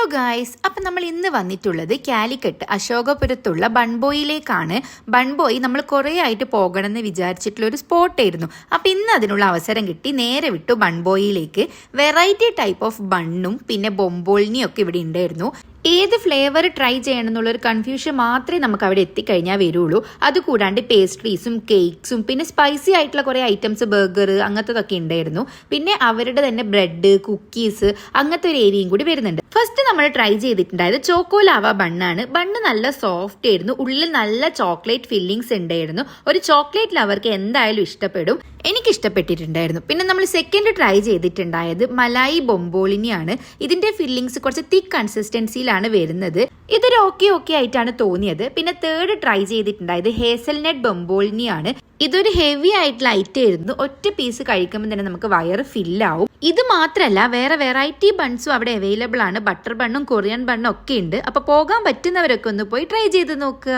Hello guys, അപ്പം നമ്മൾ ഇന്ന് വന്നിട്ടുള്ളത് കാലിക്കറ്റ് അശോകപുരത്തുള്ള ബൺബോയിലേക്കാണ്. ബൺബോയ് നമ്മൾ കുറേ ആയിട്ട് പോകണമെന്ന് വിചാരിച്ചിട്ടുള്ള ഒരു സ്പോട്ടായിരുന്നു. അപ്പം ഇന്ന് അതിനുള്ള അവസരം കിട്ടി, നേരെ വിട്ടു ബൺബോയിലേക്ക്. വെറൈറ്റി ടൈപ്പ് ഓഫ് ബണ്ണും പിന്നെ ബൊംബോളിനിയും ഒക്കെ ഇവിടെ ഉണ്ടായിരുന്നു. ഏത് ഫ്ലേവർ ട്രൈ ചെയ്യണം എന്നുള്ളൊരു കൺഫ്യൂഷൻ മാത്രമേ നമുക്ക് അവിടെ എത്തിക്കഴിഞ്ഞാൽ വരുള്ളൂ. അതുകൂടാണ്ട് പേസ്ട്രീസും കേക്ക്സും പിന്നെ സ്പൈസി ആയിട്ടുള്ള കുറേ ഐറ്റംസ്, ബർഗർ അങ്ങനത്തതൊക്കെ ഉണ്ടായിരുന്നു. പിന്നെ അവരുടെ തന്നെ ബ്രെഡ്, കുക്കീസ് അങ്ങനത്തെ ഒരു ഏരിയയും കൂടി വരുന്നുണ്ട്. ഫസ്റ്റ് നമ്മൾ ട്രൈ ചെയ്തിട്ടുണ്ടായത് ചോക്കോ ലാവ ബണ്ണാണ്. ബണ്ണ് നല്ല സോഫ്റ്റ് ആയിരുന്നു, ഉള്ളിൽ നല്ല ചോക്ലേറ്റ് ഫില്ലിങ്സ് ഉണ്ടായിരുന്നു. ഒരു ചോക്ലേറ്റ് ലവർക്ക് എന്തായാലും ഇഷ്ടപ്പെടും. എനിക്ക് ഇഷ്ടപ്പെട്ടിട്ടുണ്ടായിരുന്നു. പിന്നെ നമ്മൾ സെക്കൻഡ് ട്രൈ ചെയ്തിട്ടുണ്ടായത് മലായി ബൊംബോളിനിയാണ്. ഇതിന്റെ ഫില്ലിങ്സ് കുറച്ച് തിക്ക് കൺസിസ്റ്റൻസിയിലാണ് വരുന്നത്. ഇതൊരു ഓക്കെ ആയിട്ടാണ് തോന്നിയത്. പിന്നെ തേർഡ് ട്രൈ ചെയ്തിട്ടുണ്ടായത് ഹേസൽനട്ട് ബൊംബോളിനിയാണ്. ഇതൊരു ഹെവി ആയിട്ടുള്ള ഐറ്റം ആയിരുന്നു. ഒറ്റ പീസ് കഴിക്കുമ്പോൾ തന്നെ നമുക്ക് വയറ് ഫില്ലാവും. ഇത് മാത്രമല്ല, വേറെ വെറൈറ്റി ബൺസും അവിടെ അവൈലബിൾ ആണ്. ബട്ടർ ബണ്ണും കൊറിയൻ ബണ്ണും ഒക്കെ ഉണ്ട്. അപ്പൊ പോകാൻ പറ്റുന്നവരൊക്കെ ഒന്ന് പോയി ട്രൈ ചെയ്ത് നോക്കുക.